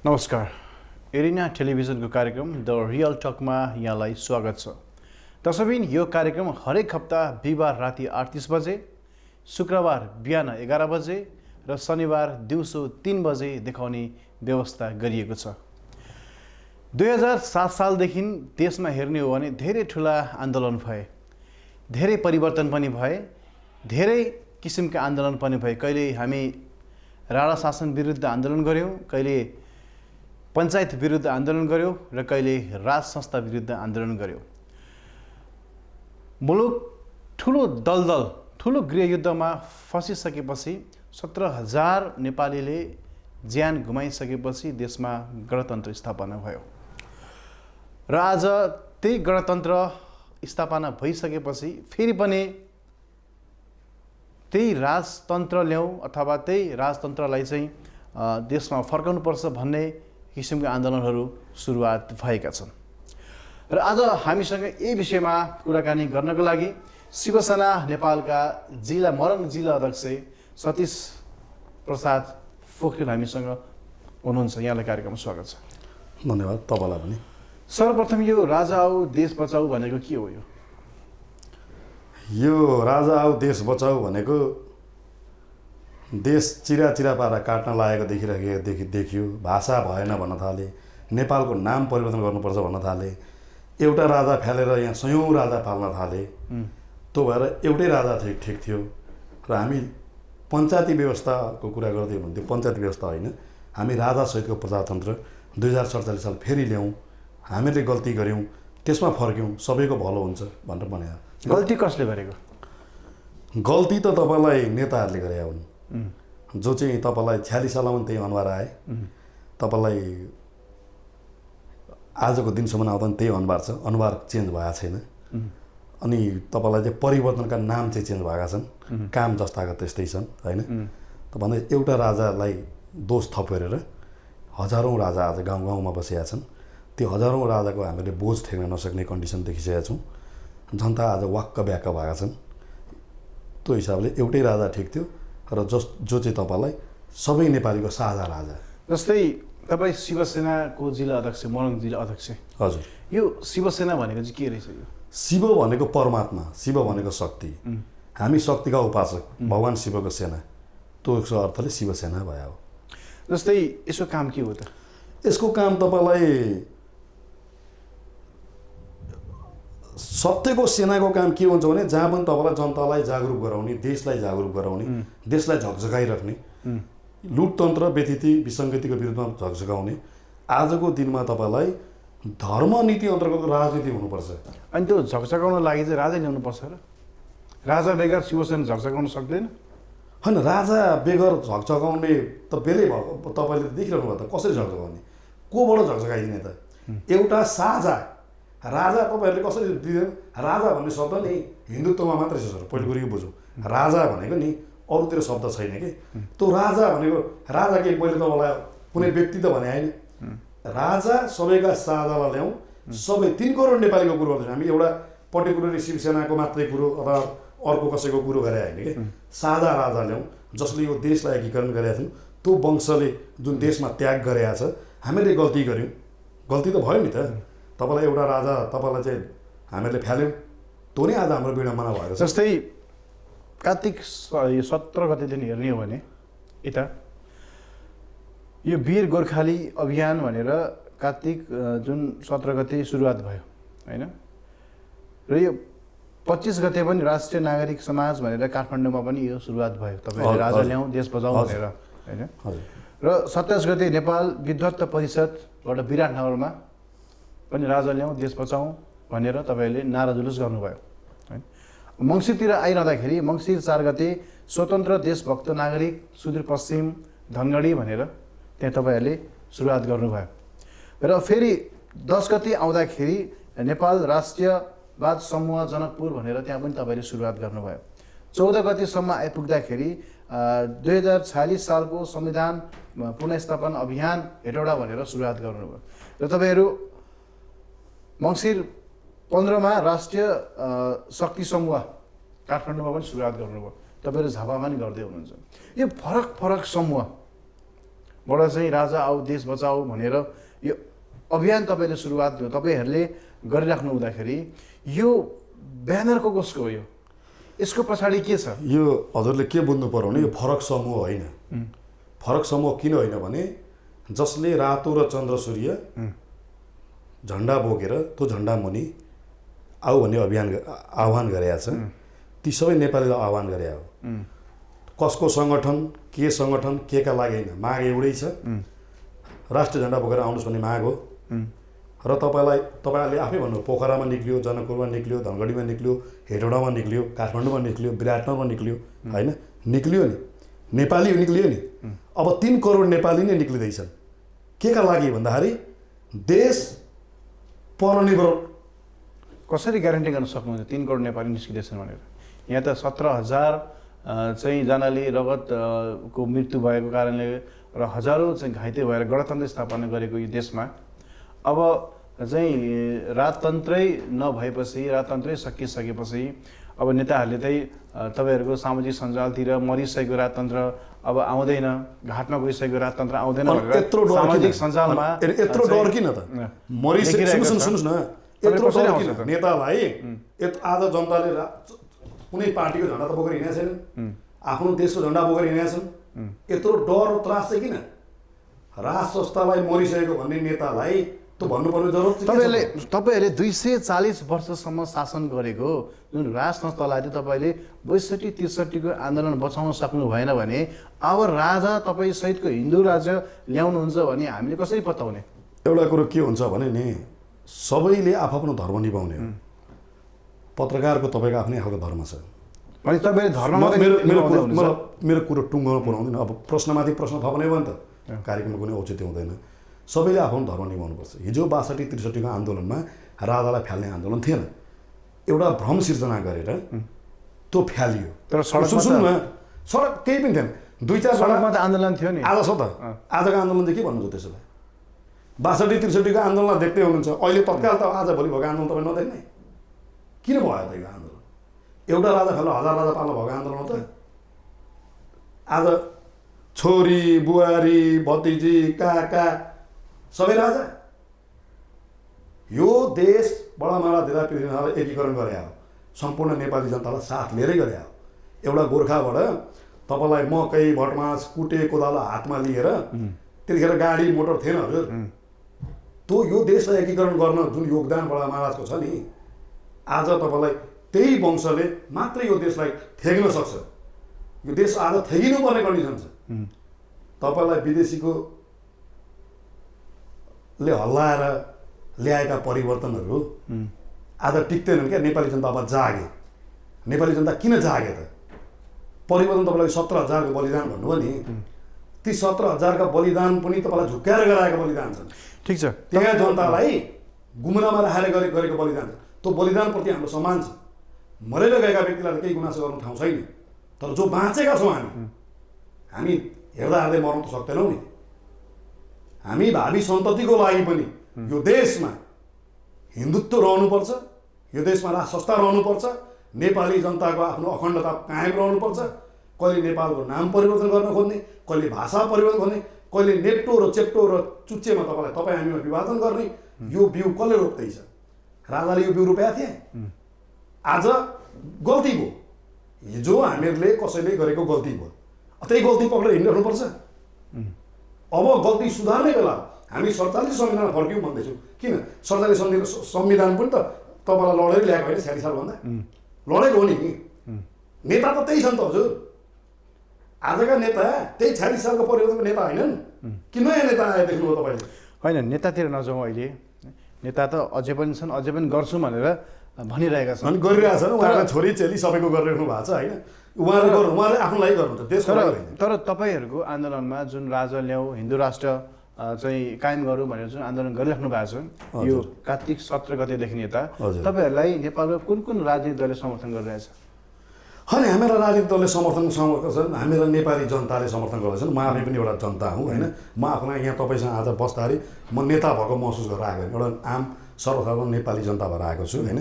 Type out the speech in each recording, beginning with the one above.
नमस्कार। एरिना टेलिभिजनको कार्यक्रम द रियल टकमा यहाँलाई स्वागत छ। दर्शकबिन यो कार्यक्रम हरेक हप्ता बिहिबार राति 8:30 बजे, शुक्रबार बिहान 11 बजे र शनिबार दिउँसो 3 बजे देखाउने व्यवस्था गरिएको छ। 2007 सालदेखि देशमा हेर्ने हो भने धेरै ठुला आन्दोलन भए, धेरै परिवर्तन पनि भए, धेरै किसिमका आन्दोलन पनि भए। कहिले हामी राणा शासन विरुद्ध आन्दोलन गऱ्यौँ, कहिले पञ्चायत विरुद्ध आन्दोलन गऱ्यौँ र कहिले राज संस्था विरुद्ध आन्दोलन गऱ्यौँ। मुलुक ठुलो दलदल, ठुलो गृहयुद्धमा फसिसकेपछि 17,000 नेपालीले ज्यान गुमाइसकेपछि देशमा गणतन्त्र स्थापना भयो र आज त्यही गणतन्त्र स्थापना भइसकेपछि फेरि पनि त्यही राजतन्त्र ल्याउँ अथवा त्यही राजतन्त्रलाई चाहिँ देशमा फर्काउनुपर्छ भन्ने किसिमका आन्दोलनहरू सुरुवात भएका छन्। र आज हामीसँग यही विषयमा कुराकानी गर्नको लागि शिवसेना नेपालका मोरङ जिल्ला अध्यक्ष सतीश प्रसाद पोखरेल हामीसँग हुनुहुन्छ। यहाँलाई कार्यक्रममा स्वागत छ। धन्यवाद। तपाईँलाई पनि। सर्वप्रथम यो राजा आऊ देश बचाऊ भनेको के हो? यो राजा आऊ देश बचाऊ भनेको देश चिरा पारा काट्न लागेको देखियो। भाषा भएन भन्न थाले, नेपालको नाम परिवर्तन गर्नुपर्छ भन्न थाले, एउटा राजा फ्यालेर यहाँ सयौँ राजा पाल्न थाले। त्यो भएर एउटै राजा ठिक थियो र हामी पञ्चायती व्यवस्थाको कुरा गर्दै हुनुहुन्थ्यो। पञ्चायती व्यवस्था होइन, हामी राजासहितको प्रजातन्त्र 2047 साल फेरि ल्याउँ, हामीले गल्ती गऱ्यौँ, त्यसमा फर्क्यौँ, सबैको भलो हुन्छ भनेर भने। गल्ती कसले गरेको? गल्ती त तपाईँलाई नेताहरूले गरे हुन्, जो चाहिँ तपाईँलाई 46 सालमा त्यही अनुहार आए, तपाईँलाई आजको दिनसम्म आउँदा पनि त्यही अनुहार छ, अनुहार चेन्ज भएको छैन। अनि तपाईँलाई चाहिँ परिवर्तनका नाम चाहिँ चेन्ज भएका छन्, काम जस्ताका त्यस्तै छन् होइन। त भन्दै एउटा राजालाई दोष थपेर हजारौँ राजा आज गाउँमा बसेका छन्। त्यो हजारौँ राजाको हामीले बोझ ठेक्न नसक्ने कन्डिसन देखिसकेका छौँ। जनता आज वाक्क ब्याक्क भएका छन्। त्यो हिसाबले एउटै राजा ठिक थियो र जो चाहिँ तपाईँलाई सबै नेपालीको साझा राजा। जस्तै तपाईँ शिवसेनाको जिल्ला अध्यक्ष, मोरङ जिल्ला अध्यक्ष। हजुर। यो शिवसेना भनेको चाहिँ के रहेछ? यो शिव भनेको परमात्मा, शिव भनेको शक्ति। हामी शक्तिका उपासक, भगवान् शिवको सेना। त्यो अर्थले शिवसेना भयो। जस्तै यसको काम के हो त? यसको काम तपाईँलाई सत्यको सेनाको काम के हुन्छ भने जहाँ पनि तपाईँलाई जनतालाई जागरुक गराउने, देशलाई जागरुक गराउने, देशलाई झकझकाइराख्ने, लुटतन्त्र व्यतिथि विसङ्गतिको विरुद्धमा झकझकाउने। आजको दिनमा तपाईँलाई धर्म नीति अन्तर्गत राजनीति हुनुपर्छ। अनि त्यो झकझकाउन लागि चाहिँ राजा ल्याउनुपर्छ र? राजा बेगर शिवसेना झकझकाउन सक्दैन? होइन, राजा बेगर झकझकाउने त बेलै भएको तपाईँले देखिरहनु भयो त। कसरी झकझकाउने, कोबाट झकझकाइदिने त? एउटा साझा राजा तपाईँहरूले कसरी दिँदैन? राजा भन्ने शब्द नि हिन्दुत्वमा मात्रै छ सर, पहिलो कुरो यो बुझौँ। राजा भनेको नि अरूतिर शब्द छैन कि। त्यो राजा भनेको राजा के मैले तपाईँलाई कुनै व्यक्ति त भने होइन। राजा सबैका साझालाई ल्याउँ, सबै 3 करोड नेपालीको कुरो गर्दैछौँ हामी। एउटा पर्टिकुलरली शिवसेनाको मात्रै कुरो अथवा अर्को कसैको कुरो गरे होइन कि। साझा राजा ल्याउँ जसले यो देशलाई एकीकरण गरेका छन्। त्यो वंशले जुन देशमा त्याग गरेका छ, हामीले गल्ती गऱ्यौँ, गल्ती त भयो नि त। तपाईँलाई एउटा राजा तपाईँलाई चाहिँ हामीले फ्याल्यौँ, त्यो नै आज हाम्रो विडम्बना भएको छ। जस्तै कार्तिक 17 गतेदेखि हेर्ने हो भने यता यो वीर गोर्खाली अभियान भनेर कार्तिक जुन 17 गते सुरुवात भयो होइन, र यो 25 गते पनि राष्ट्रिय नागरिक समाज भनेर काठमाडौँमा पनि यो सुरुवात भयो। तपाईँले राजा ल्याउँ देश बचाउँ भनेर होइन। र 27 गते नेपाल विद्वत परिषदबाट विराटनगरमा पनि राजा ल्याउँ देश बचाउँ भनेर तपाईँले नारा जुलुस गर्नुभयो होइन। मङ्सिरतिर आइरहँदाखेरि मङ्सिर 4 गते स्वतन्त्र देशभक्त नागरिक सुदूरपश्चिम धनगढी भनेर त्यहाँ तपाईँहरूले सुरुवात गर्नुभयो। र फेरि 10 गते आउँदाखेरि नेपाल राष्ट्रियवाद समूह जनकपुर भनेर त्यहाँ पनि तपाईँले सुरुवात गर्नुभयो। 14 गतेसम्म आइपुग्दाखेरि 2046 सालको संविधान पुनर्स्थापन अभियान हेटौडा भनेर सुरुवात गर्नुभयो। र तपाईँहरू मङ्सिर 15 मा राष्ट्रिय शक्ति समूह काठमाडौँमा पनि सुरुवात गर्नुभयो। तपाईँहरू झापामा पनि गर्दै हुनुहुन्छ। यो फरक समूह बाट चाहिँ राजा आऊ देश बचाऊ भनेर यो अभियान तपाईँले सुरुवात तपाईँहरूले गरिराख्नु हुँदाखेरि यो ब्यानरको कसको हो यो यसको पछाडि के छ? यो हजुरले के बुझ्नु पर्यो भने यो फरक समूह होइन। फरक समूह किन होइन भने जसले रातो र चन्द्र सूर्य झन्डा बोकेर त्यो झन्डा मुनि आऊ भन्ने आह्वान गरेका छ, ती सबै नेपालीलाई आह्वान गरे हो। कसको सङ्गठन के का लागि होइन, माग एउटै छ, राष्ट्रिय झन्डा बोकेर आउनुहोस् भन्ने माग हो। र तपाईँहरूले आफै भन्नु, पोखरामा निक्लियो, जनकपुरमा निक्लियो, धनगढीमा निक्लियो, हेटौडामा निक्लियो, काठमाडौँमा निक्लियो, विराटनगरमा निक्लियो, होइन निक्लियो नि, नेपाली निक्लियो नि। अब 3 करोड नेपाली नै निक्लिँदैछन्। के का लागि भन्दाखेरि देश परनिर्भर। कसरी ग्यारेन्टी गर्न सक्नुहुन्छ 3 करोड नेपाली निस्किँदैछन् भनेर? यहाँ त 17,000 चाहिँ जनाले रगतको मृत्यु भएको कारणले र हजारौँ चाहिँ घाइते भएर गणतन्त्र स्थापना गरेको यो देशमा अब चाहिँ राजतन्त्रै नभएपछि, राजतन्त्रै सकिसकेपछि अब नेताहरूले चाहिँ तपाईँहरूको सामाजिक सञ्जालतिर मरिसकेको राजतन्त्र अब आउँदैन, घाटमा गइसकेको राजतन्त्र आउँदैन भनेर सामाजिक सञ्जालमा यत्रो डर किन त? सुन्नुहोस् न, यत्रो डर किन? नेतालाई आज जनताले कुनै पार्टीको झन्डा त बोकेर हिँडेका छैनन्, आफ्नो देशको झन्डा बोकेर हिँडेका छन्। यत्रो डर त्रास चाहिँ किन? राज संस्थालाई मरिसकेको भन्ने नेतालाई त भन्नुपर्ने जरुरत चाहिँ तपाईँहरूले 240 वर्षसम्म शासन गरेको जुन राज संस्थालाई चाहिँ तपाईँले 62-63 आन्दोलन बचाउन सक्नु भएन भने अब राजा तपाईँ सहितको हिन्दू राज्य ल्याउनुहुन्छ भने हामीले कसरी पत्याउने? एउटा कुरो के हुन्छ भने नि, सबैले आफ्नो धर्म निभाउने हो। पत्रकारको तपाईँको आफ्नै खालको धर्म छ भने तपाईँले धर्म मेरो कुरो टुङ्गोमा पुऱ्याउँदैन। अब प्रश्नमाथि प्रश्न थप्ने भयो नि त, कार्यक्रममा कुनै औचित्य हुँदैन। सबैले आफ्नो धर्म निभाउनुपर्छ। हिजो 62-63 आन्दोलनमा राजालाई फाल्ने आन्दोलन थिएन, एउटा भ्रम सिर्जना गरेर त्यो फ्यालियो। तर सुन्नु न, सडक केही पनि थिएन, 2-4 सडकमा त आन्दोलन थियो नि। आज छ त, आजको आन्दोलन चाहिँ के भन्नुहुन्छ त्यसोलाई? 62-63 आन्दोलनलाई देख्दै हुनुहुन्छ, अहिले तत्काल त आज भोलि भएको आन्दोलन तपाईँ नदेख्ने किन भयो त? यो आन्दोलन एउटा राजा फेला 1000 राजा पाल्नु भएको आन्दोलन हो त। आज छोरी बुहारी भतिजी काका सबै राजा। यो देश बडामाडा दिँदा पृथ्वीनारायणलाई एकीकरण गरे हो, सम्पूर्ण नेपाली जनतालाई साथ लिएरै गरे हो। एउटा गोर्खाबाट तपाईँलाई मकै भटमास कुटे कोदालो हातमा लिएर, त्यतिखेर गाडी मोटर थिएन हजुर। त्यो यो देशलाई एकीकरण गर्न जुन योगदान बडामाडाको छ नि, आज तपाईँलाई त्यही वंशले मात्रै यो देशलाई थेग्न सक्छ। यो देश आज थेगिनुपर्ने कन्डिसन छ। तपाईँलाई विदेशीको ले हल्लाएर ल्याएका परिवर्तनहरू आज टिक्दैनन् क्या। नेपाली जनता अब जागे। नेपाली जनता किन जागे त? परिवर्तन तपाईँलाई 17,000 को बलिदान भन्नुभयो नि, ती 17,000 का बलिदान पनि तपाईँलाई झुक्क्याएर गराएका बलिदान छन्। ठिक छ, त्यहाँ जनतालाई गुम्नामा राखेर गरेको बलिदान छ। त्यो बलिदानप्रति हाम्रो सम्मान छ। मरेर गएका व्यक्तिलाई केही गुनासो गर्नु ठाउँ छैन, तर जो बाँचेका छौँ हामी हेर्दा हेर्दै मर्न त सक्दैनौँ नि। हामी भावी सन्ततिको लागि पनि यो देशमा हिन्दुत्व रहनुपर्छ, यो देशमा राज संस्था रहनुपर्छ, नेपाली जनताको आफ्नो अखण्डता कायम रहनुपर्छ। कहिले नेपालको नाम परिवर्तन गर्न खोज्ने, कहिले भाषा परिवर्तन खोज्ने, कहिले नेप्टो र चेप्टो र चुच्चेमा तपाईँ हामीमा विभाजन गर्ने, यो बिउ कसले रोप्दैछ? राजाले यो बिउ रोपेका थिए। आज गल्ती भयो, हिजो हामीहरूले कसैले गरेको गल्ती भयो, त्यही गल्ती पक्रेर हिँडिराख्नुपर्छ। अब गल्ती सुधार्ने बेला हामी 47 संविधान फर्क्यौँ भन्दैछौँ। किन 47 संविधान पनि त तपाईँलाई लडेर ल्याएको होइन? 46 सालभन्दा लडेको हो नि। नेता त त्यही छ नि त हजुर। आजका नेता त्यही 46 सालको परिवर्तनको नेता होइनन् कि नयाँ नेता आए देख्नुभयो तपाईँले? होइन, नेतातिर नजाउँ अहिले। नेता त अझै पनि छन्, अझै पनि गर्छु भनेर भनिरहेका छन्, अनि गरिरहेका छन्। उहाँका छोरी चेली सबैको गरिराख्नु भएको छ होइन? उहाँले आफ्नो लागि गर्नुहुन्छ, देशको लागि। तर तपाईँहरूको आन्दोलनमा जुन राजा ल्याऊ, हिन्दू राष्ट्र चाहिँ कायम गरौँ भनेर जुन आन्दोलन गरिराख्नु भएको छ, यो कार्तिक 17 गतेदेखि यता तपाईँहरूलाई नेपालमा कुन कुन राजनीतिक दलले समर्थन गरिरहेछ? होइन, हामीलाई राजनीतिक दलले समर्थन छन्, हामीलाई नेपाली जनताले समर्थन गर्दैछन्। म आफै पनि एउटा जनता हुँ होइन? म आफूलाई यहाँ तपाईँसँग आज बस्दाखेरि म नेता भएको महसुस गरेर आएको होइन, एउटा आम सर्वसाधारण नेपाली जनता भएर आएको छु होइन?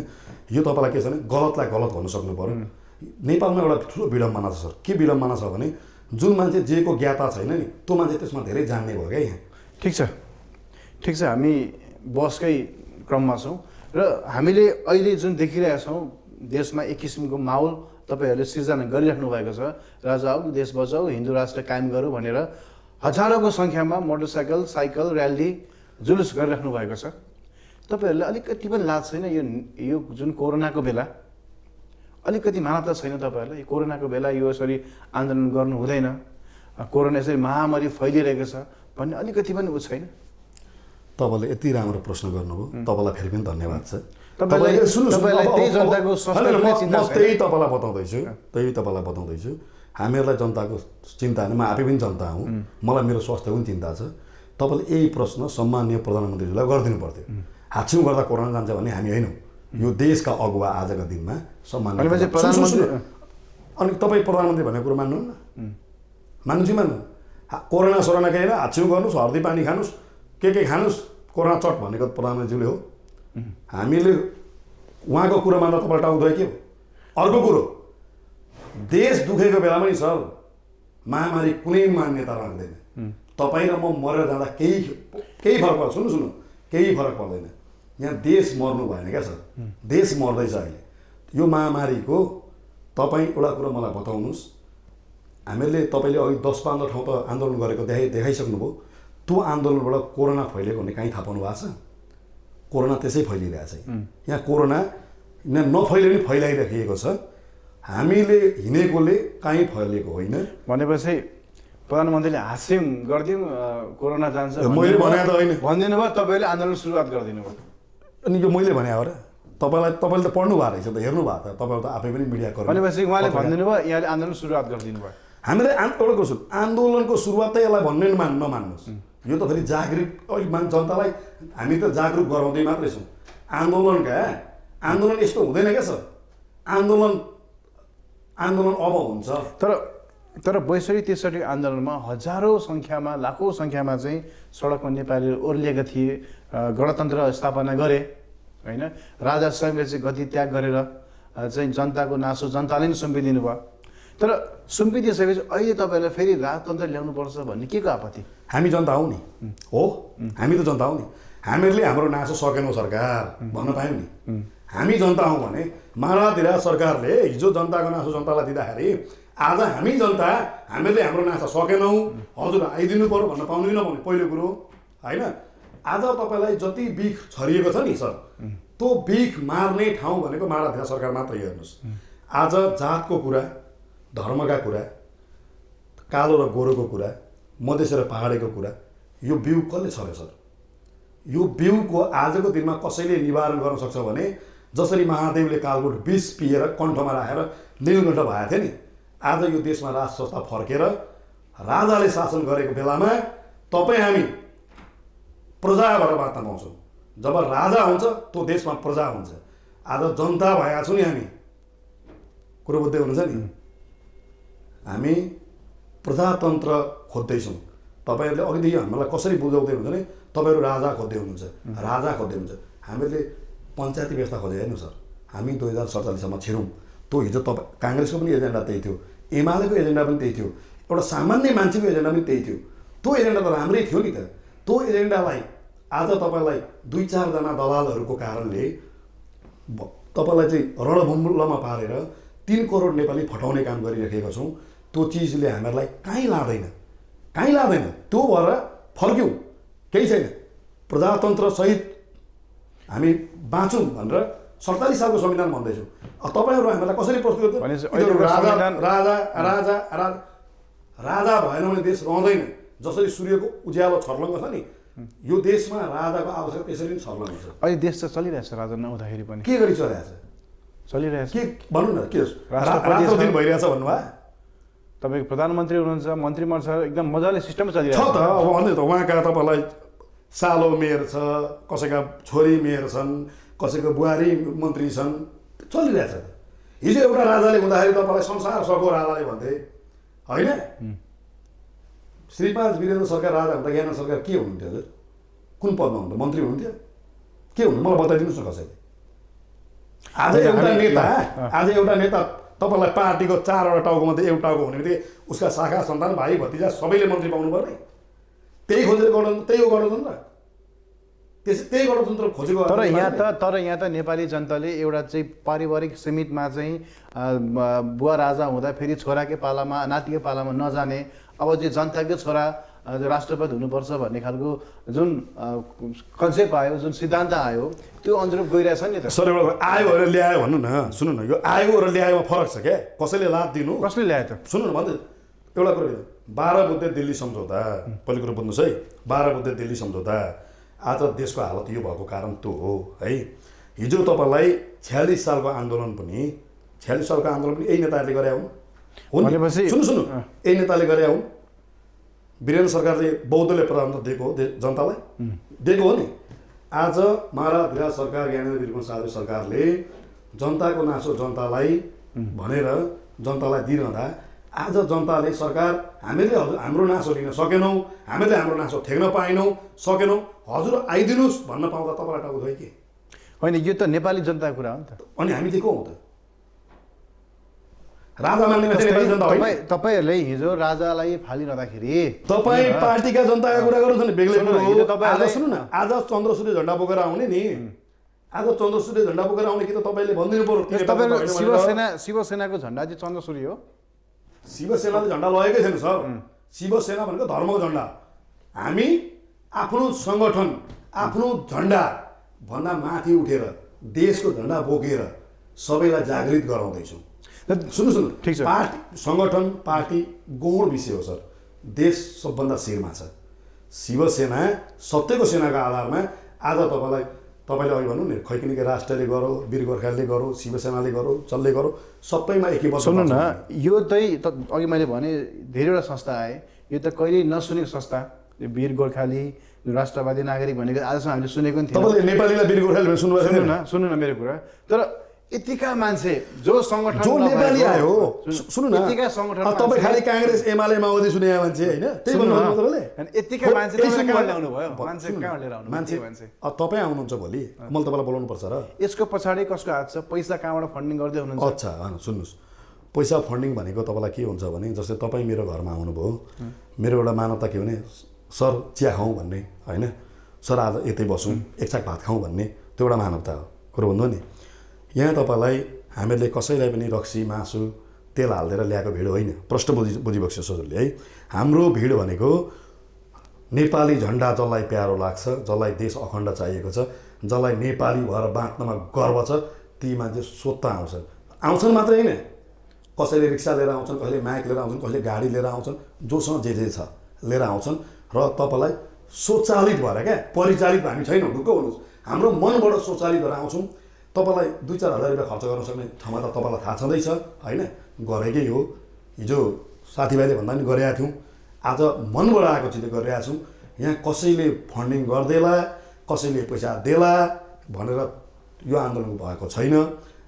यो तपाईँलाई के छ भने गलतलाई गलत भन्नु सक्नु पऱ्यो। नेपालमा एउटा ठुलो विडम्बना छ सर। के विडम्बना छ भने जुन मान्छे जेको ज्ञाता छैन नि त्यो मान्छे त्यसमा धेरै जान्ने भयो क्या यहाँ। ठिक छ, हामी बसकै क्रममा छौँ र हामीले अहिले जुन देखिरहेका छौँ देशमा एक किसिमको माहौल तपाईँहरूले सिर्जना गरिराख्नु भएको छ। राजा आऊ देश बचाऊ हिन्दू राष्ट्र कायम गरौँ भनेर हजारौँको सङ्ख्यामा मोटरसाइकल साइकल र्याली जुलुस गरिराख्नु भएको छ। तपाईँहरूले अलिकति पनि लाज छैन यो जुन कोरोनाको बेला अलिकति मानवता छैन तपाईँहरूलाई? यो कोरोनाको बेला यो यसरी आन्दोलन गर्नु हुँदैन, कोरोना यसरी महामारी फैलिरहेको छ भन्ने अलिकति पनि ऊ छैन? तपाईँले यति राम्रो प्रश्न गर्नुभयो, तपाईँलाई फेरि पनि धन्यवाद छ। तपाईँलाई त्यही जनताको त्यही तपाईँलाई बताउँदैछु हामीहरूलाई जनताको चिन्ता होइन, म आफै पनि जनता हुँ, मलाई मेरो स्वास्थ्यको पनि चिन्ता छ। तपाईँले यही प्रश्न सम्माननीय प्रधानमन्त्रीज्यूलाई गरिदिनु पर्थ्यो। हाच्छिउँ गर्दा कोरोना जान्छ भन्ने हामी होइनौँ, यो देशका अगुवा आजका दिनमा सम्माननीय प्रधानमन्त्री। अनि तपाईँ प्रधानमन्त्री भनेको कुरो मान्नुहुन्न? मान्नु मान्नु कोरोना सोरोना केही होइन, हाच्छिउँ गर्नुहोस् हर्दी पानी खानुहोस् के खानुहोस् कोरोना चट भनेको प्रधानमन्त्रीले हो। हामीले उहाँको कुरो मान्दा तपाईँ टाउँदै के हो? अर्को कुरो देश दुखेको बेलामा नि सर महामारी कुनै मान्यता राख्दैन। तपाईँ र म मरेर जाँदा केही फरक पर्छ? सुन्नु केही फरक पर्दैन। यहाँ देश मर्नु भएन क्या सर, देश मर्दैछ अहिले यो महामारीको। तपाईँ एउटा कुरो मलाई बताउनुहोस्, हामीले तपाईँले अघि 10-15 ठाउँ त आन्दोलन गरेको देखाइसक्नुभयो। त्यो आन्दोलनबाट कोरोना फैलिएको भन्ने कहीँ थाहा पाउनु भएको छ? कोरोना त्यसै फैलिरहेछ। यहाँ कोरोना नफैले पनि फैलाइराखिएको छ, हामीले हिँडेकोले कहीँ फैलिएको होइन। भनेपछि प्रधानमन्त्रीले हास्यौँ गरिदिउँ कोरोना जान्छ मैले भने त होइन भनिदिनु भयो, तपाईँले आन्दोलन सुरुवात गरिदिनु भयो। अनि यो मैले भने हो र? तपाईँले त पढ्नु भएको रहेछ त, हेर्नु भएको त, तपाईँहरू त आफै पनि मिडिया कर्मी। भनेपछि उहाँले भनिदिनु भयो, यहाँले आन्दोलन सुरुवात गरिदिनु भयो। हामीले एउटा कुरो आन्दोलनको सुरुवात त यसलाई भन्ने नमान्नुहोस्, यो त फेरि जागरुक अलिक जनतालाई हामी त जागरुक गराउँदै मात्रै छौँ। आन्दोलन यस्तो हुँदैन क्या सर, आन्दोलन अब हुन्छ। तर 62-63 आन्दोलनमा हजारौँ सङ्ख्यामा लाखौँ सङ्ख्यामा चाहिँ सडकमा नेपालीहरू ओर्लिएका थिए, गणतन्त्र स्थापना गरे होइन। राजा स्वयंले चाहिँ गति त्याग गरेर चाहिँ जनताको नासो जनताले नै सुम्पिदिनु भयो। तर सुम्पिदिइसकेपछि अहिले तपाईँलाई फेरि राजतन्त्र ल्याउनुपर्छ भन्ने के को आपत्ति? हामी जनता हौ नि, हो हामी त जनता हौ नि, हामीहरूले हाम्रो नासो सकेनौँ सरकार भन्न पायौँ नि। हामी जनता हौँ भने मानवतिर सरकारले हिजो जनताको नासो जनतालाई दिँदाखेरि आज हामी जनता हामीहरूले हाम्रो नासो सकेनौँ हजुर आइदिनु पर्यो भन्न पाउनु कि नपाउने पहिलो कुरो होइन। आज तपाईँलाई जति बिख छरिएको छ नि सर, त्यो बिख मार्ने ठाउँ भनेको मानवतिर सरकार मात्रै। हेर्नुहोस् आज जातको कुरा, धर्मका कुरा, कालो र गोरोको कुरा, मधेस र पहाडेको कुरा, यो बिउ कसले छर्यो सर? यो बिउको आजको दिनमा कसैले निवारण गर्न सक्छ भने जसरी महादेवले कालकोट विष पिएर कण्ठमा राखेर नीलकण्ठ भएको थियो नि, आज यो देशमा राज संस्था फर्केर राजाले शासन गरेको बेलामा तपाईँ हामी प्रजाबाट वार्ता पाउँछौँ। जब राजा हुन्छ त्यो देशमा प्रजा हुन्छ। आज जनता भएका छौँ नि हामी, कुरो बुझ्दै हुनुहुन्छ नि? हामी प्रजातन्त्र खोज्दैछौँ। तपाईँहरूले अघिदेखि हामीलाई कसरी बुझाउँदै हुनुहुन्छ भने तपाईँहरू राजा खोज्दै हुनुहुन्छ, राजा खोज्दै हुनुहुन्छ। हामीले पञ्चायती व्यवस्था खोजेको हेर्नु सर, हामी 2047सम्म छिरौँ। त्यो हिजो तपाईँ काङ्ग्रेसको पनि एजेन्डा त्यही थियो, एमालेको एजेन्डा पनि त्यही थियो, एउटा सामान्य मान्छेको एजेन्डा पनि त्यही थियो। त्यो एजेन्डा त राम्रै थियो नि त। त्यो एजेन्डालाई आज तपाईँलाई 2-4 जना दलालहरूको कारणले तपाईँलाई चाहिँ रणभूम्लमा पारेर 3 करोड नेपाली फटाउने काम गरिराखेका छौँ। त्यो चिजले हामीहरूलाई कहीँ लाँदैन। त्यो भएर फर्क्यौँ, केही छैन। प्रजातन्त्रसहित हामी बाँचौँ भनेर 47 सालको संविधान भन्दैछौँ। तपाईँहरू हामीलाई कसरी प्रस्तुत राजा भएन भने देश रहँदैन। जसरी सूर्यको उज्यालो छर्लङ्ग छ नि, यो देशमा राजाको आवश्यकता त्यसरी नै छर्लङ्ग छ। अहिले देश त चलिरहेछ राजा नहुँदाखेरि पनि। के गरी चलिरहेछ के भन्नु न, के रातो दिन भइरहेछ भन्नुभयो? तपाईँको प्रधानमन्त्री हुनुहुन्छ, मन्त्रीमण्डल छ, एकदम मजाले सिस्टम चलिरहेछ छ त। अब भन्दै त उहाँका तपाईँलाई सालो मेयर छ, कसैका छोरी मेयर छन्, कसैको बुहारी मन्त्री छन्, चलिरहेछ। हिजो एउटा राजाले हुँदाखेरि तपाईँलाई संसार सको राजाले भन्थे होइन? श्री 5 वीरेन्द्र सरकार राजा हुँदा ज्ञान सरकार के हुनुहुन्थ्यो हजुर? कुन पदमा हुन्थ्यो? मन्त्री हुनुहुन्थ्यो? के हुन्थ्यो मलाई बताइदिनुहोस् न कसैले। आज एउटा नेता तपाईँलाई पार्टीको 4वटा टाउकोमध्ये एउटा टाउको हुने बित्तिकै उसका शाखा सन्तान भाइ भतिजा सबैले मन्त्री पाउनु पर्ने, त्यही खोजेर त्यही हो गणतन्त्र, त्यही गणतन्त्र खोजेको। तर यहाँ त नेपाली जनताले एउटा चाहिँ पारिवारिक सीमितमा चाहिँ बुवा राजा हुँदा फेरि छोराकै पालामा नातिकै पालामा नजाने, अब चाहिँ जनताकै छोरा राष्ट्रपति हुनुपर्छ भन्ने खालको जुन कन्सेप्ट आयो, जुन सिद्धान्त आयो, त्यो अनुरूप गइरहेछ नि त। सर एउटा आयो भनेर ल्यायो भन्नु न, सुन्नु न, यो आयो र ल्यायोमा फरक छ क्या। कसैले लाभ दिनु, कसले ल्यायो त? सुन्नु न भन्दै एउटा कुरो 12 बुद्धे दिल्ली सम्झौता, पहिलो कुरो बुझ्नुहोस् है, 12 बुद्धे दिल्ली सम्झौता आज देशको हालत यो भएको कारण त्यो हो है। हिजो तपाईँलाई 46 सालको आन्दोलन पनि 46 सालको आन्दोलन पनि यही नेताहरूले गरे हुन्। सुन्नु यही नेताले गरे हुन्। वीरेन्द्र सरकारले बौद्धले प्रधानमन्त्री दिएको हो जनतालाई, दिएको हो नि। आज महाराज धिराज सरकार, ज्ञानेन्द्र वीरकुमार शाहदेव सरकारले जनताको नासो जनतालाई भनेर जनतालाई दिइरहँदा आज जनताले सरकार हामीले हाम्रो नासो लिन सकेनौँ, हामीले हाम्रो नासो ठेक्न पाएनौँ, सकेनौँ, हजुर आइदिनुहोस् भन्न पाउँदा तपाईँलाई टाउको धोइ के होइन? यो त नेपाली जनताको कुरा हो नि त। अनि हामी चाहिँ को हौँ त? राजा मान्ने मान्छे नेपाली जनता होइन? तपाईँहरूले हिजो राजालाई फालिरहँदाखेरि तपाईँ पार्टीका जनताका कुरा गर्नुहुन्छ नि, बेग्लै कुरो हो। आज सुन्नु न, आज चन्द्रसूर्य झन्डा बोकेर आउने नि, आज चन्द्रसूर्य झन्डा बोकेर आउने कि त तपाईँले भनिदिनु पर्यो। शिवसेनाको झन्डा चाहिँ चन्द्रसूर्य हो। शिवसेनाले झन्डा लगेकै छैन सर। शिवसेना भनेको धर्मको झन्डा। हामी आफ्नो सङ्गठन, आफ्नो झन्डा भन्दा माथि उठेर देशको झन्डा बोकेर सबैलाई जागृत गराउँदैछौँ। सुन्नु ठिक छ। पार्टी, सङ्गठन, पार्टी गौण विषय हो सर। देश सबभन्दा शिरमा छ। शिवसेना सत्यको सेनाको आधारमा आज तपाईँले अघि भन्नु नि, खैकिनीको राष्ट्रले गरो, वीर गोर्खाले गरो, शिवसेनाले गरो, जसले गरो, सबैमा एकैबद्ध। सुन्नु न, यो चाहिँ अघि मैले भने धेरैवटा संस्था आए, यो त कहिल्यै नसुनेको संस्था। यो वीर गोर्खाली, राष्ट्रवादी नागरिक भनेको आजसम्म हामीले सुनेको पनि थिएन। तपाईँले नेपालीलाई वीर गोर्खाली भनेर सुन्नुभएको छैन? सुन्नु न मेरो कुरा। तर यतिका मान्छे जो सङ्गठन, जो नेपाली आयो, सुन्नु न, यतिका सङ्गठन तपाईँ खालि काङ्ग्रेस एमाले माओवादी सुने मान्छे होइन? त्यही भन्नुभयो तपाईँले। यतिका मान्छे कहाँ ल्याउनु भयो? मान्छे कहाँ लिएर आउनु? मान्छे तपाईँ आउनुहुन्छ भोलि, मैले तपाईँलाई बोलाउनु पर्छ र। यसको पछाडि कसको हात छ? पैसा कहाँबाट फन्डिङ गर्दै हुनुहुन्छ? अच्छा सुन्नुहोस्, पैसा फन्डिङ भनेको तपाईँलाई के हुन्छ भने, जस्तै तपाईँ मेरो घरमा आउनुभयो, मेरो एउटा मानवता के भने, सर चिया खाउँ भन्ने होइन, सर आज यतै बसौँ, एक छाक भात खाउँ भन्ने, त्यो एउटा मानवता हो। कुरो भन्नु नि, यहाँ तपाईँलाई हामीहरूले कसैलाई पनि रक्सी, मासु, तेल हालिदिएर ल्याएको भिड होइन। प्रश्न बुझिबक्स्यो सजुरले है। हाम्रो भिड भनेको नेपाली झन्डा जसलाई प्यारो लाग्छ, जसलाई देश अखण्ड चाहिएको छ, जसलाई नेपाली भएर बाँच्नमा गर्व छ, ती मान्छे सोध्दा आउँछन् मात्रै होइन। कसैले रिक्सा लिएर आउँछन्, कसैले माइक लिएर आउँछन्, कसैले गाडी लिएर आउँछन्, जोसँग जे छ लिएर आउँछन् र तपाईँलाई स्वचालित भएर क्या, परिचालित हामी छैनौँ। ढुक्क हुनुहोस्, हाम्रो मनबाट स्वचालित भएर आउँछौँ। तपाईँलाई 2-4 हजार रुपियाँ खर्च गर्न सक्ने क्षमता तपाईँलाई थाहा छँदैछ होइन? गरेकै हो। हिजो साथीभाइले भन्दा पनि गरेका थियौँ, आज मनबाट आएको चिजले गरिरहेका छौँ। यहाँ कसैले फन्डिङ गरिदेला, कसैले पैसा देला भनेर यो आन्दोलन भएको छैन।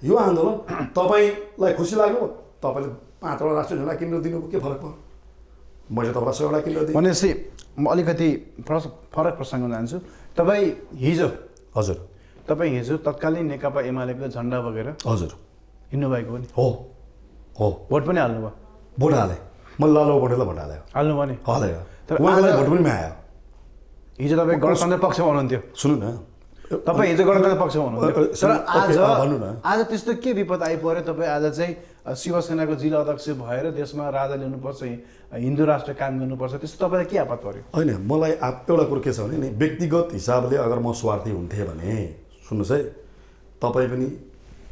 यो आन्दोलन तपाईँलाई खुसी लाग्नु, तपाईँले 5वटा राष्ट्रिय झन्डा किनेर दिनुको के फरक पर्यो? मैले तपाईँलाई 100वटा किनेर दिएँ भनेपछि म अलिकति फरक प्रसङ्गमा जान्छु। तपाईँ हिजो तत्कालीन नेकपा एमालेको झन्डा बोकेर हजुर हिँड्नु भएको हो नि? हो भोट पनि हाल्नुभयो? भोट हालेँ, मैले लालु भोटेलाई भोट हाल्नुभयो नि? हालेँ। तर उहाँलाई भोट पनि आयो। हिजो तपाईँ गणतन्त्र पक्षमा हुनुहुन्थ्यो। सुन्नु न, तपाईँ हिजो गणतन्त्र पक्षमा हुनुहुन्थ्यो, तर भन्नु न, आज त्यस्तो के विपद आइपऱ्यो? तपाईँ आज चाहिँ शिवसेनाको जिल्ला अध्यक्ष भएर देशमा राजा ल्याउनुपर्छ, हिन्दू राष्ट्र काम गर्नुपर्छ, त्यस्तो तपाईँलाई के आपत पऱ्यो? होइन, मलाई एउटा कुरो के छ भने नि, व्यक्तिगत हिसाबले अगर म स्वार्थी हुन्थेँ भने, सुन्नुहोस् है, तपाईँ पनि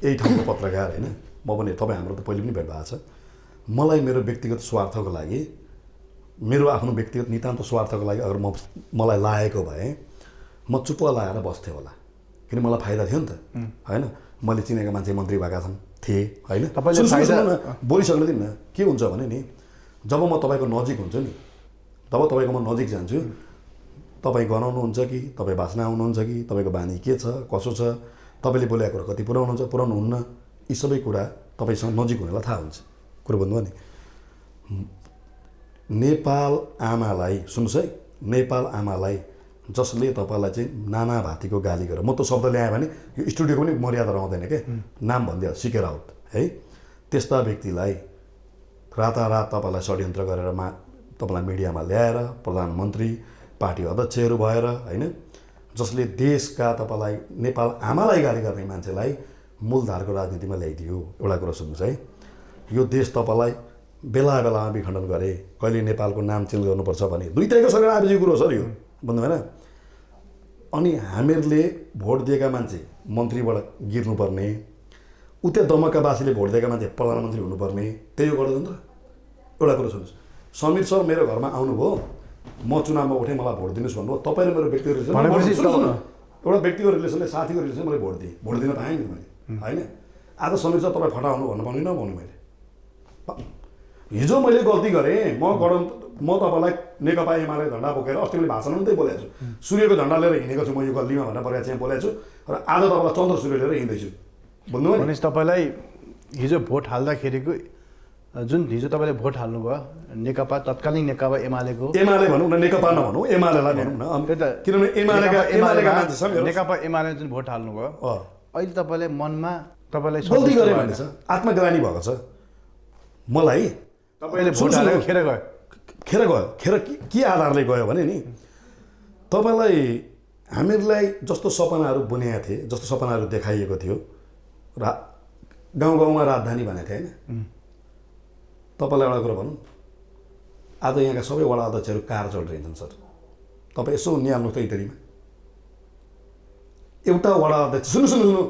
यही ठाउँको पत्रकार होइन, म पनि, तपाईँ हाम्रो त पहिले पनि भेट भएको छ। मलाई मेरो व्यक्तिगत स्वार्थको लागि, मेरो आफ्नो व्यक्तिगत नितान्त स्वार्थको लागि अगर मलाई लागेको भए म चुप्प लगाएर बस्थेँ होला, किन मलाई फाइदा थियो नि त होइन? मैले चिनेका मान्छे मन्त्री भएका थिए होइन? बोलिसक्नु दिन न, के हुन्छ भने नि, जब म तपाईँको नजिक हुन्छु नि, तब तपाईँको म नजिक जान्छु, तपाईँ गनाउनुहुन्छ कि, तपाईँ भाषण आउनुहुन्छ कि, तपाईँको बानी के छ, कसो छ, तपाईँले बोलेको कुरा कति पुऱ्याउनुहुन्छ, पुऱ्याउनुहुन्न, यी सबै कुरा तपाईँसँग नजिक हुनेलाई थाहा हुन्छ। कुरो भन्नुभयो नि, नेपाल आमालाई, सुन्नुहोस् है, नेपाल आमालाई जसले तपाईँलाई चाहिँ नाना भातीको गाली गरेर, म त शब्द ल्याएँ भने यो स्टुडियोको पनि मर्यादा रहँदैन क्या, नाम भनिदियो सिकेर आउट है, त्यस्ता व्यक्तिलाई रातारात तपाईँलाई षड्यन्त्र गरेर तपाईँलाई मिडियामा ल्याएर प्रधानमन्त्री पार्टी अध्यक्षहरू भएर होइन, जसले देशका तपाईँलाई नेपाल आमालाई गाली गर्ने मान्छेलाई मूलधारको राजनीतिमा ल्याइदियो। एउटा कुरा सुन्नुहोस् है, यो देश तपाईँलाई बेला बेलामा विखण्डन गरे, कहिले नेपालको नाम चेन्ज गर्नुपर्छ भने दुईटैको सरकार आएपछि कुरो सर यो भन्नु भएन। अनि हामीहरूले भोट दिएका मान्छे मन्त्रीबाट गिर्नुपर्ने, उता दमकावासीले भोट दिएका मान्छे प्रधानमन्त्री हुनुपर्ने, त्यही हो गणतन्त्र। एउटा कुरो सुन्नुहोस्, समीर सर मेरो घरमा आउनुभयो, म चुनावमा उठेँ, मलाई भोट दिनुहोस् भन्नुभयो, तपाईँ र मेरो व्यक्तिगत रिलेसन, एउटा व्यक्तिगत रिलेसनले साथीको रिलेसन मैले भोट दिएँ, भोट दिन पाएँ नि मैले होइन। आज समीर सर तपाईँ फटाउनु भन्नु पाउने नपाउने मैले। हिजो मैले गल्ती गरेँ, म तपाईँलाई नेकपा एमाले झन्डा बोकेर अस्ति मैले भाषणमा पनि त्यही बोलेको छु, सूर्यको झन्डा लिएर हिँडेको छु म यो गल्तीमा भनेर परेको चाहिँ बोलेको छु, र आज तपाईँलाई चन्द्र सूर्य लिएर हिँड्दैछु भन्नुभयो। भनेपछि तपाईँलाई हिजो भोट हाल्दाखेरिको जुन हिजो तपाईँले भोट हाल्नुभयो नेकपा तत्कालीन नेकपा एमालेको, एमाले भनौँ न, नेकपा नभनौँ, एमालेलाई भनौँ न, किनभने एमालेका मान्छे छ मेरो। नेकपा एमाले जुन भोट हाल्नुभयो अहिले तपाईँले मनमा तपाईँलाई गल्ती गरेँ भन्ने छ, आत्मग्लानी भएको छ मलाई। तपाईँले भोट हालेको खेर गयो के आधारले गयो भने नि, तपाईँलाई हामीहरूलाई जस्तो सपनाहरू बुनेका थिए, जस्तो सपनाहरू देखाइएको थियो, गाउँ गाउँमा राजधानी भनेको थिएँ होइन। तपाईँलाई एउटा कुरा भनौँ, आज यहाँका सबै वडा अध्यक्षहरू कार चढिरहेछन् सर, तपाईँ यसो निहाल्नुहोस् त इटरीमा एउटा वडा अध्यक्ष, सुन्नु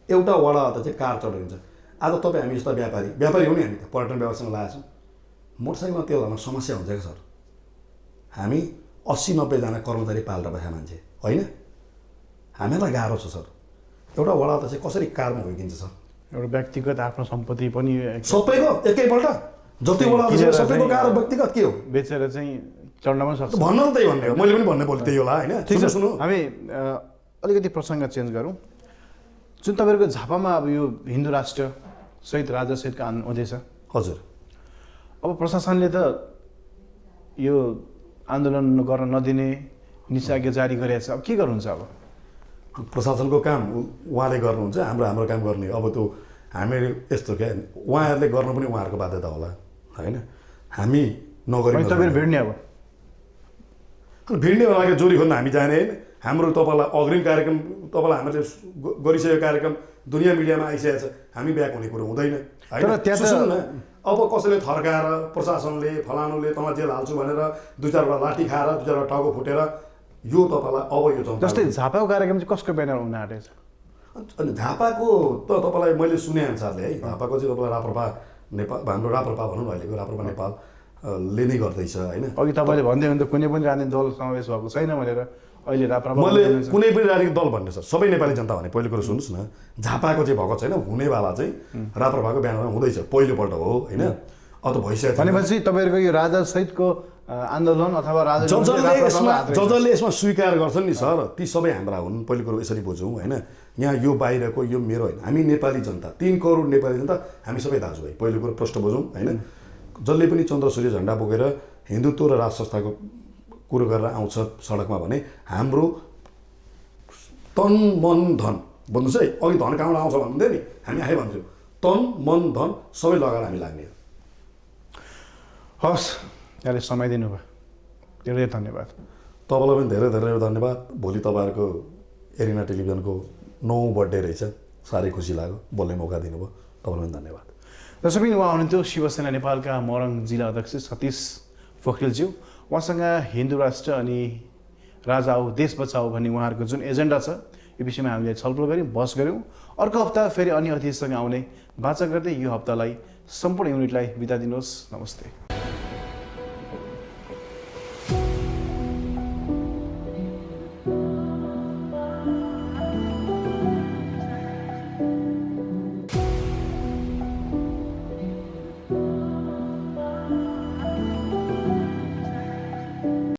एउटा वडा अध्यक्ष कार चढिरहन्छ। आज तपाईँ हामी जस्ता व्यापारी हो नि, हामी त पर्यटन व्यवसायमा लागेका छौँ, मोटरसाइकलमा त्यो हुन समस्या हुन्छ क्या सर। हामी 80-90 जना कर्मचारी पालेर बसेका मान्छे होइन, हामीलाई गाह्रो छ सर। एउटा वडा अध्यक्ष कसरी कारमा गइदिन्छ सर? एउटा व्यक्तिगत आफ्नो सम्पत्ति पनि सबैको एकैपल्ट जति वडा अध्यक्ष सबैको कार व्यक्तिगत के हो, बेचेर चाहिँ चढ्न पनि सक्छ भन्न त त्यही भन्ने हो, मैले पनि भन्ने बोले त्यही होला होइन। ठिक छ, सुन्नु हामी अलिकति प्रसङ्ग चेन्ज गरौँ। जुन तपाईँहरूको झापामा अब यो हिन्दू राष्ट्र सहित राजा सहितको आन्दोलन हुँदैछ, हजुर, अब प्रशासनले त यो आन्दोलन गर्न नदिने निषेधाज्ञा जारी गरेको छ, अब के गर्नुहुन्छ? अब प्रशासनको काम उहाँले गर्नुहुन्छ, हाम्रो काम गर्ने। अब त्यो हामीहरू यस्तो क्या, उहाँहरूले गर्नु पनि उहाँहरूको बाध्यता होला होइन, हामी नगरी तपाईँ भिड्ने अब भिड्ने भनेको जोरी खोज्न हामी जाने होइन। हाम्रो तपाईँलाई अग्रिम कार्यक्रम तपाईँलाई हामीले गरिसकेको कार्यक्रम दुनियाँ मिडियामा आइसकेको छ, हामी ब्याक हुने कुरो हुँदैन होइन। अब कसैले थर्काएर प्रशासनले फलानुले तँलाई जेल हाल्छु भनेर 2-4 लाठी खाएर 2-4 टाउको फुटेर यो तपाईँलाई अब यो जनता जस्तै झापाको कार्यक्रम चाहिँ कसको ब्यानर हुन आँटेको छ? अनि झापाको त तपाईँलाई मैले सुने अनुसारले है, झापाको चाहिँ तपाईँलाई राप्रपा नेपाल, हाम्रो राप्रपा भनौँ न, अहिलेको राप्रपा नेपालले नै गर्दैछ होइन। अघि तपाईँले भन्दै हुनुहुन्थ्यो कुनै पनि राजनीतिक दल समावेश भएको छैन भनेर, अहिले राप्रपा मैले कुनै पनि राजनीतिक दल भन्ने सर, सबै नेपाली जनता भने पहिलो कुरो सुन्नुहोस् न, झापाको चाहिँ भएको छैन, हुनेवाला चाहिँ राप्रपाको ब्यानरमा हुँदैछ, पहिलोपल्ट हो होइन। अब त भइसकेको भनेपछि तपाईँहरूको यो राजा सहितको आन्दोलन अथवा राजा जसले यसमा स्वीकार गर्छन् नि सर, ती सबै हाम्रा हुन्। पहिलो कुरो यसरी बुझौँ होइन, यहाँ यो बाहिरको यो मेरो होइन, हामी नेपाली जनता 3 करोड नेपाली जनता हामी सबै दाजुभाइ, पहिलो कुरो प्रश्न बुझौँ होइन। जसले पनि चन्द्र सूर्य झन्डा बोकेर हिन्दुत्व र राज संस्थाको कुरो गरेर आउँछ सडकमा भने हाम्रो तन मन धन, भन्नुहोस् है, अघि धन कहाँबाट आउँछ भन्नुहुन्थ्यो नि, हामी आए भन्छौँ, तन मन धन सबै लगाएर हामी लाग्ने हो। हस्, यहाँले समय दिनुभयो, धेरै धन्यवाद। तपाईँलाई पनि धेरै धेरै धन्यवाद। भोलि तपाईँहरूको एरिना टेलिभिजनको 9औं बर्थडे रहेछ, साह्रै खुसी लाग्यो, बोल्ने मौका दिनुभयो, तपाईँलाई पनि धन्यवाद। दर्शक उहाँ हुनुहुन्थ्यो शिवसेना नेपालका मोरङ जिल्ला अध्यक्ष सतीश पोखरेलज्यू। उहाँसँग हिन्दू राष्ट्र अनि राजा आऊ देश बचाऊ भन्ने उहाँहरूको जुन एजेन्डा छ यो विषयमा हामीले छलफल गऱ्यौँ, बहस गऱ्यौँ। अर्को हप्ता फेरि अन्य अतिथिसँग आउने बाचा गर्दै यो हप्तालाई सम्पूर्ण युनिटलाई बिदा दिनुहोस्। नमस्ते।